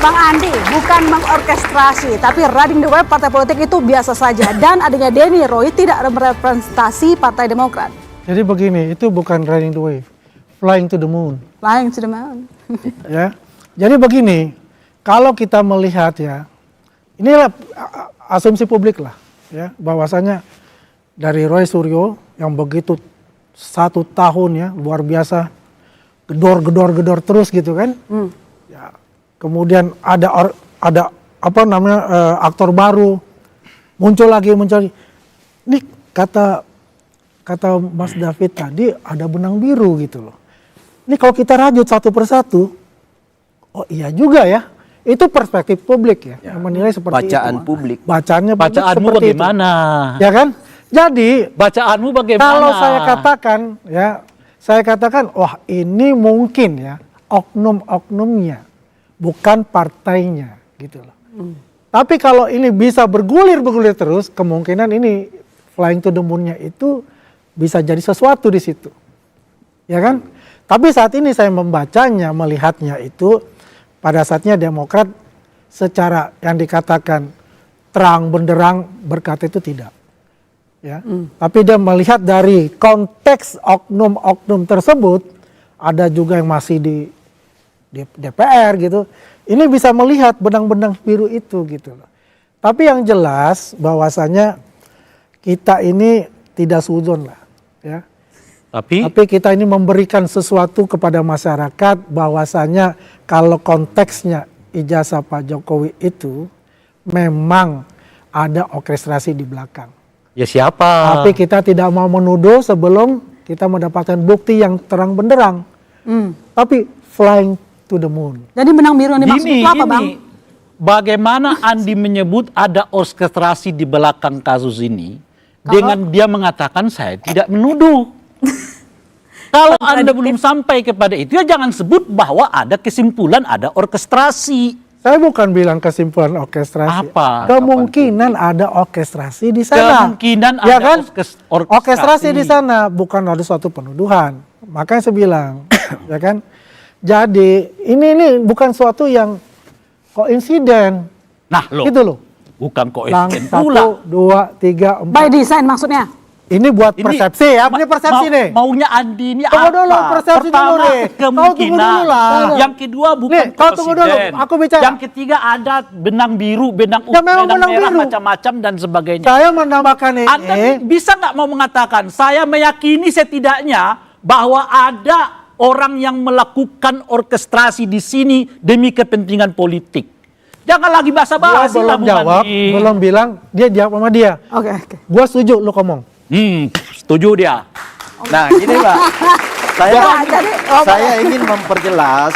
Bang Andi, bukan mengorkestrasi, tapi riding the wave partai politik itu biasa saja. Dan adanya Denny Roy tidak merepresentasi Partai Demokrat. Jadi begini, itu bukan riding the wave, flying to the moon. Flying to the moon. Ya, jadi begini, kalau kita melihat ya, inilah asumsi publik lah, ya, bahwasanya dari Roy Suryo yang begitu 1 tahun ya luar biasa, gedor terus gitu kan. Ya, kemudian ada apa namanya aktor baru muncul lagi. Ini kata Mas David tadi ada benang biru gitu loh. Ini kalau kita rajut satu persatu, oh iya juga ya. Itu perspektif publik ya, yang menilai seperti bacaan itu. Publik. Bacaannya publik Bacaanmu seperti bagaimana? itu. Ya kan? Jadi Bacaanmu bagaimana? kalau saya katakan, wah ini mungkin ya oknum-oknumnya, bukan partainya gitu loh. Tapi kalau ini bisa bergulir terus, kemungkinan ini flying to the moon-nya itu bisa jadi sesuatu di situ. Ya kan? Tapi saat ini saya membacanya, melihatnya itu pada saatnya Demokrat secara yang dikatakan terang benderang berkata itu tidak. Ya. Tapi dia melihat dari konteks oknum-oknum tersebut, ada juga yang masih di DPR gitu. Ini bisa melihat benang-benang biru itu gitu loh. Tapi yang jelas bahwasanya kita ini tidak suzon lah, ya. Tapi kita ini memberikan sesuatu kepada masyarakat bahwasanya kalau konteksnya ijazah Pak Jokowi itu memang ada orkestrasi di belakang. Ya siapa? Tapi kita tidak mau menuduh sebelum kita mendapatkan bukti yang terang benderang. Tapi flying to the moon. Jadi benang biru yang dimaksud itu apa, Bang? Bagaimana Andi menyebut ada orkestrasi di belakang kasus ini dengan dia mengatakan saya tidak menuduh. Kalau Anda belum sampai kepada itu, ya jangan sebut bahwa ada kesimpulan ada orkestrasi. Saya bukan bilang kesimpulan orkestrasi. Apa? Kemungkinan ada orkestrasi di sana. Kemungkinan ya ada kan? orkestrasi. Orkestrasi di sana, bukan ada suatu penuduhan. Makanya saya bilang, ya kan? Jadi ini bukan suatu yang koinsiden. Nah, loh. Gitu loh. Bukan koinsiden 1, pula. 2, 3, 4. By design maksudnya? Ini buat persepsi ya, ini persepsi nih. Maunya Andi ini tunggu apa? Dulu, persepsi Pertama, dulu nih. kemungkinan. Lah. Yang kedua bukan nih, kau tunggu dulu, aku bicara. Yang ketiga ada benang biru, benang Ya, memang benang benang merah, biru. macam-macam dan sebagainya. Saya menambahkan ini. Anda bisa nggak mau mengatakan, saya meyakini setidaknya bahwa ada orang yang melakukan orkestrasi di sini demi kepentingan politik. Jangan lagi basa-basi lah, belum jawab, belum bilang, dia jawab sama dia. Oke. Gua setuju lu ngomong. Setuju dia. Nah gini Pak, saya ingin memperjelas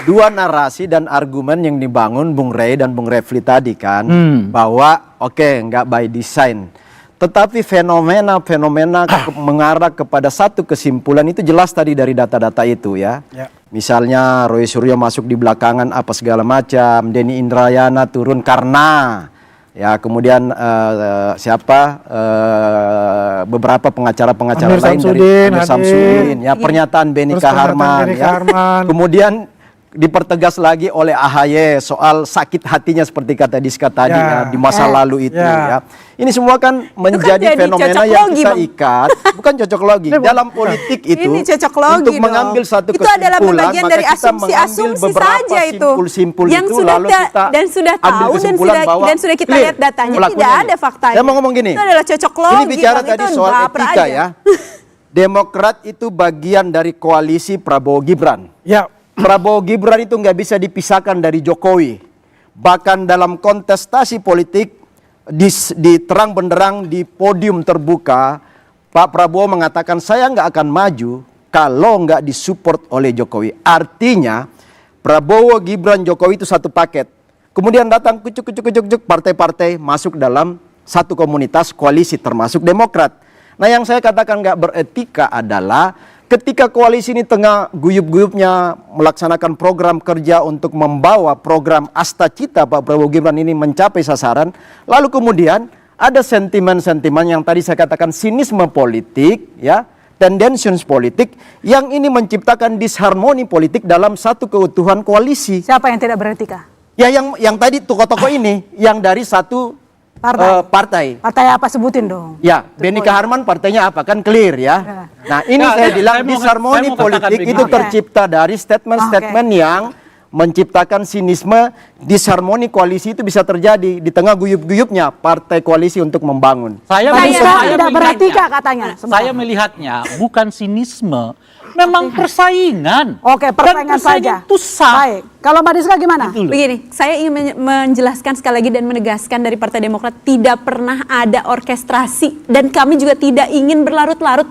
dua narasi dan argumen yang dibangun Bung Rey dan Bung Refli tadi kan, bahwa nggak by design, tetapi fenomena mengarah kepada satu kesimpulan itu jelas tadi dari data-data itu ya. Misalnya Roy Suryo masuk di belakangan apa segala macam, Denny Indrayana turun karena ya, kemudian beberapa pengacara-pengacara lain dari Amir Samsudin, ya, pernyataan Benika Harman, ya. Kemudian dipertegas lagi oleh AHY soal sakit hatinya seperti kata Diska tadi ya, di masa lalu itu ya. Ini semua kan menjadi fenomena yang kita ikat, bukan cocok logi. Dalam politik itu ini cocok logi untuk mengambil satu itu kesimpulan, adalah bagian dari maka kita mengambil beberapa simpul-simpul yang itu sudah lalu kita dan sudah tahu dan sudah kita lihat datanya tidak ada faktanya. Saya mau ngomong gini. Itu adalah cocok logi. Ini bicara tadi soal etika ya. Demokrat itu bagian dari koalisi Prabowo Gibran. Ya. Prabowo Gibran itu nggak bisa dipisahkan dari Jokowi. Bahkan dalam kontestasi politik di terang benderang di podium terbuka, Pak Prabowo mengatakan saya nggak akan maju kalau nggak disupport oleh Jokowi. Artinya Prabowo, Gibran, Jokowi itu satu paket. Kemudian datang kucuk partai-partai masuk dalam satu komunitas koalisi termasuk Demokrat. Nah yang saya katakan nggak beretika adalah ketika koalisi ini tengah guyup-guyupnya melaksanakan program kerja untuk membawa program Asta Cita Pak Prabowo Gibran ini mencapai sasaran, lalu kemudian ada sentimen-sentimen yang tadi saya katakan sinisme politik, ya, tendensius politik yang ini menciptakan disharmoni politik dalam satu keutuhan koalisi. Siapa yang tidak beretika? Ya yang tadi tokoh-tokoh ini yang dari satu partai. Partai apa, sebutin dong. Ya, Benny Kaharman partainya apa? Kan clear ya. Nah, ini Ya, saya bilang saya mau disharmoni katakan politik begini. itu Oke. tercipta dari statement-statement yang menciptakan sinisme. Disharmoni koalisi itu bisa terjadi di tengah guyup-guyupnya partai koalisi untuk membangun. Saya Tidak beretika melihatnya, katanya. saya melihatnya bukan sinisme, memang persaingan. Oke, persaingan Dan persaingan saja. itu sah. Baik. Kalau Mbak Diska gimana? Gitu loh. Begini, saya ingin menjelaskan sekali lagi dan menegaskan dari Partai Demokrat tidak pernah ada orkestrasi dan kami juga tidak ingin berlarut-larut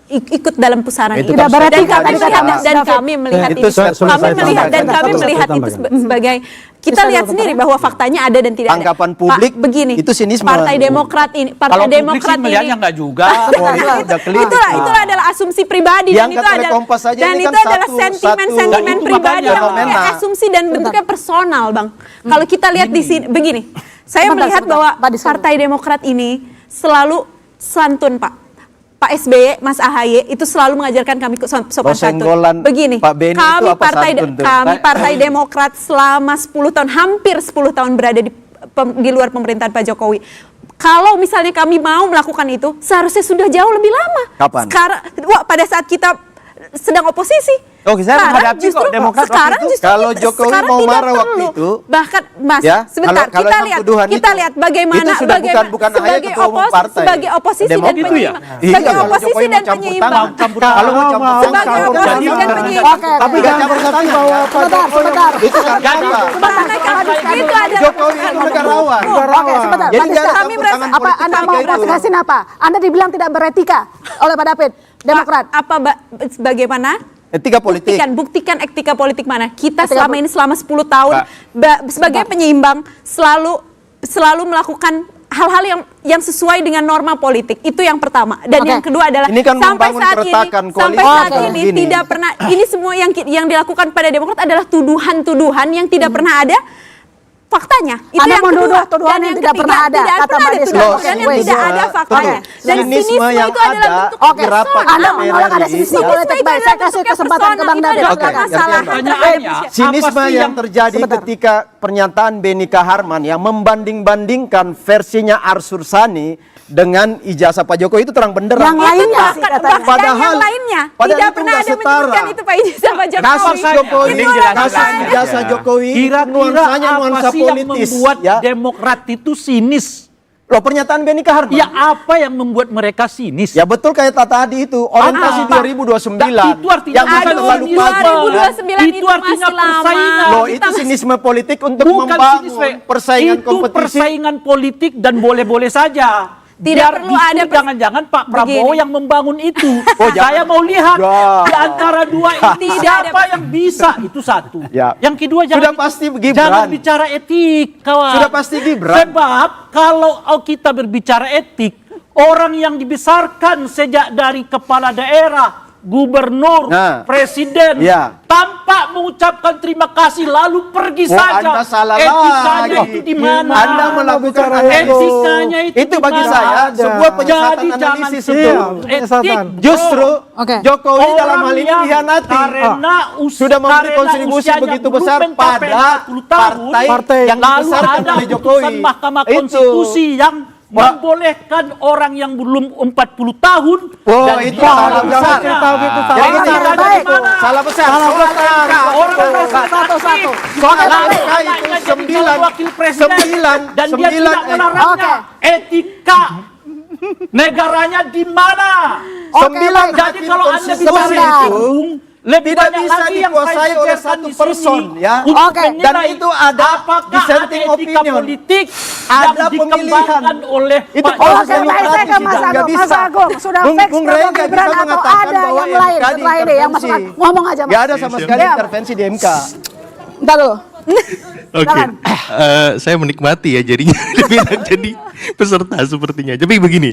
ikut dalam pusaran Itu itu. kan Tidak beretika, Dan kami tadi kata melihat Mas dan David. kami melihat Itu itu, sudah kami saya melihat dan tambahkan. kami Sudah melihat saya itu tambahkan. sebagai kita Bisa lihat dulu, sendiri bahwa faktanya ada dan tidak ada. Tanggapan publik Pak, begini, itu sinisme. Partai Demokrat ini, Kalau Partai publik Demokrat sih melihatnya ini nggak juga. Oh, itu udah clear. itulah adalah asumsi pribadi dan Diangkat itu oleh adalah Kompas saja dan ini itu kan adalah satu- sentimen-sentimen Dan itu pribadi makanya yang fenomena. kayak asumsi dan bentuknya personal, Bang. Kalau kita lihat di sini begini, saya Sebentar, melihat sebentar. bahwa Pak Diska. Partai Demokrat ini selalu santun, Pak SBY, Mas AHY itu selalu mengajarkan kami sopan santun. Senggolan Begini, Pak Benny itu kami apa santun tuh? Partai Demokrat selama 10 tahun, hampir 10 tahun berada di luar pemerintahan Pak Jokowi. Kalau misalnya kami mau melakukan itu, seharusnya sudah jauh lebih lama. Kapan? Sekarang, pada saat kita sedang oposisi. Oke, saya Sekarang menghadapi kok Demokrat waktu sekarang itu. justru Kalau Jokowi sekarang mau tidak marah waktu perlu. itu, Bahkan Mas, ya, sebentar kalau kita emang lihat tuduhan itu, bagaimana itu sudah bukan AHY sebagai ketua umum partai. sebagai oposisi dan Demokrat. penyeimbang. Iya, Sebagai kalau oposisi Jokowi dan mau campur penyeimbang. tangan. Kalau mau campur Mau tangan, Sebagai campur oposisi tangan. dan penyeimbang. Oke. Tapi Nggak jangan campur persepsi tangan. bahwa Pak Sebentar, Jokowi sebentar. Itu karena Jadi, apa? Itu adalah Jokowi itu negarawan. Oke, sebentar. Jadi Mbak nggak ada Diska, kami campur merasa- tangan apa politik Anda mau ketika itu. klarifikasi apa? Anda dibilang tidak beretika oleh Pak David, Demokrat. Bagaimana? Etika politik. Buktikan etika politik mana? Kita Etika selama ini selama 10 tahun sebagai penyeimbang selalu melakukan hal-hal yang sesuai dengan norma politik. Itu yang pertama. Dan Oke. yang kedua adalah Ini kan sampai membangun saat keretakan ini koalisi sampai saat ini begini. tidak pernah ini semua yang dilakukan pada Demokrat adalah tuduhan-tuduhan yang tidak pernah ada faktanya. Itu Anda yang menuduh kedua. tuduhan Dan yang tidak ketiga, pernah ada, tidak kata pernah Mbak ada Diska. tuduhan Oke, yang wait. tidak ada faktanya. Dan Sinisme yang itu adalah ada bentuk Oke, di rapat Anda DPR menolak ada RI. sinisme Sinisme politik. itu Baik, saya adalah kasih bentuknya kesempatan ke personal, Bang itu David. adalah Oke, masalah. Pertanyaannya, Sinisme apa sih yang terjadi Sebentar. ketika pernyataan Benny Kaharman yang membanding-bandingkan versinya Arsul Sani dengan ijazah Pak Jokowi itu terang benderang. Yang lainnya sih Bahkan katanya. Padahal- yang lainnya padahal tidak itu pernah nggak ada setara. menyebutkan itu Pak ijazah Pak Jokowi. Kasus Jokowi, Itu jelas adalah kasus masalah. ijazah Jokowi, kira-kira nuansanya apa nuansa sih yang politis. membuat Ya. Demokrat itu sinis? Loh, pernyataan Benny Kaharman. Ya apa yang membuat mereka sinis? Ya betul kayak tadi itu, orientasi Apa? 2029. Itu artinya yang bisa Aduh, terlalu pagi. 2029 Itu artinya masih lama. persaingan. Loh, Kita itu masih- sinisme politik untuk Bukan membangun sinisme. persaingan Itu kompetisi. persaingan politik dan boleh-boleh saja. Tidak Biar perlu justru ada jangan-jangan Pak Prabowo Begini. yang membangun itu. Oh, Saya jangan. mau lihat Ya. di antara dua ini Tidak siapa ada- yang bisa, itu satu. Ya. Yang kedua Sudah pasti Gibran. jangan bicara etik, kawan. Sudah pasti Gibran. Sebab kalau kita berbicara etik, orang yang dibesarkan sejak dari kepala daerah, gubernur, Nah. presiden, Ya. tanpa mengucapkan terima kasih lalu pergi Oh, saja. Anda salah Etikanya lagi. itu di mana? Anda melakukan etikanya itu Itu bagi di mana? saya Ada. sebuah penyesatan Jadi jangan analisis sebut itu. Iya, etik. penyesatan. Justru Oke. Jokowi dalam Orang hal ini yang dikhianati. karena Sudah memberi karena kontribusi usianya begitu belum besar mencapai pada 40 tahun, partai yang lalu dibesarkan ada oleh putusan Jokowi. Mahkamah Itu. Konstitusi yang membolehkan orang yang belum 40 tahun Oh, dan itu dia salah bisa. besar. Kita gitu, salah Jadi besar. tidak ada Baik. di mana. Salah besar. Soal MK. Orang Satu-satu. Soal lalu MK anaknya itu jadi 9 calon wakil presiden dan dia tidak melarangnya. Oke. Etika negaranya di mana? Sembilan Jadi hakim kalau Anda konstitusi bicara itu hukum, lebih tidak banyak bisa lagi yang dikuasai saya oleh jelaskan satu di person, sini ya. untuk Oke. menilai Dan itu ada apakah dissenting ada etika opinion. politik Ada yang pemilihan. dikembangkan oleh Itu Pak proses Oke, Jokowi. baik, saya ke Mas Nggak Agung. bisa. Mas Agung, sudah Bung- fix Bung Prabowo Ray nggak Gibran bisa atau mengatakan ada bahwa yang lain MK setelah ini yang Mas diintervensi. ngomong aja Mas. Nggak ada sama sekali Ya. intervensi di MK. Bentar dulu. Oke, Silakan. saya menikmati ya jadinya dibilang jadi peserta sepertinya. Tapi begini,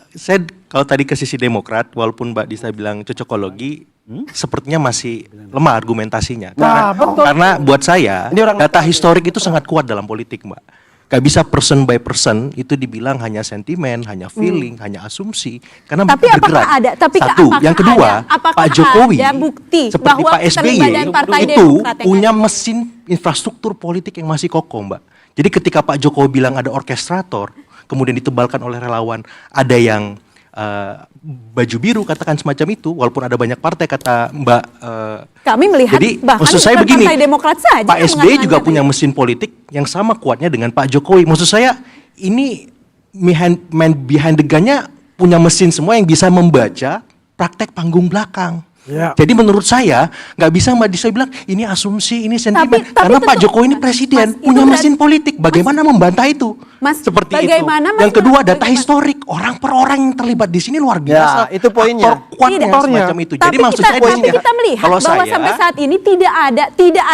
saya kalau tadi ke sisi Demokrat, walaupun Mbak Disa bilang cocokologi, sepertinya masih lemah argumentasinya. Nah, betul. Karena buat saya Ini orang data historik itu sangat kuat dalam politik, Mbak. Gak bisa person by person itu dibilang hanya sentimen, hanya feeling, hanya asumsi. Karena Tapi mereka apakah bergerak. ada? Tapi Satu, apakah yang kedua, apakah Pak Jokowi ada bukti seperti bahwa Pak SBY keterlibatan Partai itu Demokrat yang punya ada? mesin infrastruktur politik yang masih kokoh, Mbak. Jadi ketika Pak Jokowi bilang ada orkestrator, kemudian ditebalkan oleh relawan, ada yang baju biru katakan semacam itu, walaupun ada banyak partai kata Mbak. Kami melihat Jadi bahkan maksud saya bukan begini, Partai Demokrat saja Pak yang SBY mengatakan juga kata punya itu. mesin politik yang sama kuatnya dengan Pak Jokowi. Maksud saya ini man behind the gun-nya punya mesin semua yang bisa membaca praktek panggung belakang. Ya. Jadi menurut saya nggak bisa Mbak Disa bilang ini asumsi, ini sentimen, Tapi karena Pak tentu- Jokowi ini presiden, Mas, itu punya berarti- mesin politik. Bagaimana membantah itu? Mas, Seperti bagaimana, itu. Mas, Yang kedua data bagaimana? historik, orang per orang yang terlibat di sini luar Ya, biasa. itu poinnya. Aktor kuatnya Tidak. semacam itu. Jadi Tapi maksud kita, saya di sini, kita melihat kalau bahwa saya, sampai saat ini tidak ada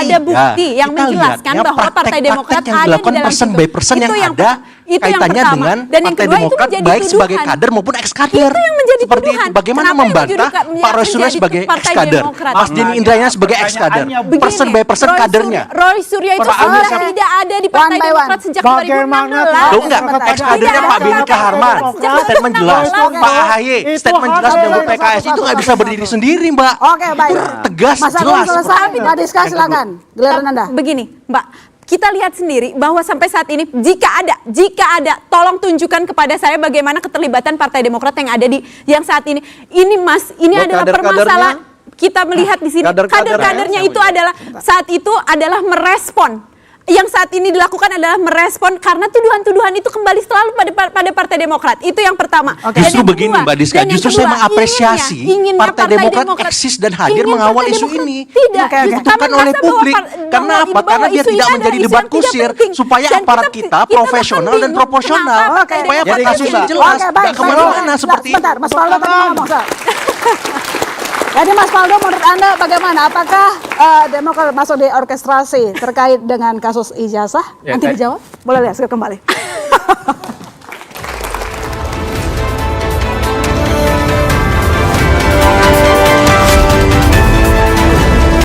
Iya, bukti yang kita menjelaskan lihatnya bahwa Partai praktek-praktek Demokrat yang ada di dilakukan dalam person situ. by person yang ada itu yang kaitannya pertama. dengan Dan yang Partai kedua itu Demokrat menjadi baik sebagai tuduhan. kader maupun ex-kader. Itu yang menjadi Seperti tuduhan. itu. Bagaimana Kenapa yang membantah menjadi- Pak Roy Suryo menjadi sebagai Partai ex-kader, Demokrat? Mas Denny Indrayana sebagai ex-kader, Pertanyaannya person by person Roy kadernya. Roy Suryo itu Pak sudah Agus- tidak ada di One Partai by one. Demokrat sejak Bagaimana 2016. Tahu nggak Sebentar. ex-kadernya Tidak Pak ada Benny Partai Harman, Demokrat. statement jelas. Oke. Pak AHY, Itu statement jelas harus menyebut ada PKS itu nggak bisa berdiri sendiri, Mbak. Oke, baik. Itu tegas, Mas Agung jelas. selesai. Mbak Diska silakan. Giliran Anda. Begini, Mbak, kita lihat sendiri bahwa sampai saat ini jika ada, tolong tunjukkan kepada saya bagaimana keterlibatan Partai Demokrat yang ada di yang saat ini. Ini Mas, ini Buat adalah kader-kadernya? permasalahan. Kita melihat di sini Kader-kadernya. kader-kadernya itu adalah saat itu adalah merespon. Yang saat ini dilakukan adalah merespon karena tuduhan-tuduhan itu kembali selalu pada Partai Demokrat. Itu yang pertama. Dan Justru yang begini kedua- Mbak Diska, dan yang justru saya kedua, mengapresiasi inginnya Partai Demokrat eksis dan hadir ingin mengawal Partai isu Demokrat- ini. Tidak, Oke, oke. justru Ditentukan kami oleh merasa bahwa publik. bahwa Karena apa? bahwa Karena dia isu ini tidak adalah menjadi isu debat yang tidak kusir penting. supaya Dan aparat kita bahkan profesional dan bingung proporsional. kenapa Partai Supaya Demokrat Jadi kasusnya gini, jelas. Oke, baik. Nggak kemana-mana Baik. seperti itu. Sebentar, Mas Faldo tadi mau ngomong, Sal. Jadi Mas Faldo, menurut Anda bagaimana? Apakah Demokrat masuk di orkestrasi terkait dengan kasus ijazah? Ya, Nanti dijawab. Boleh lihat, kembali.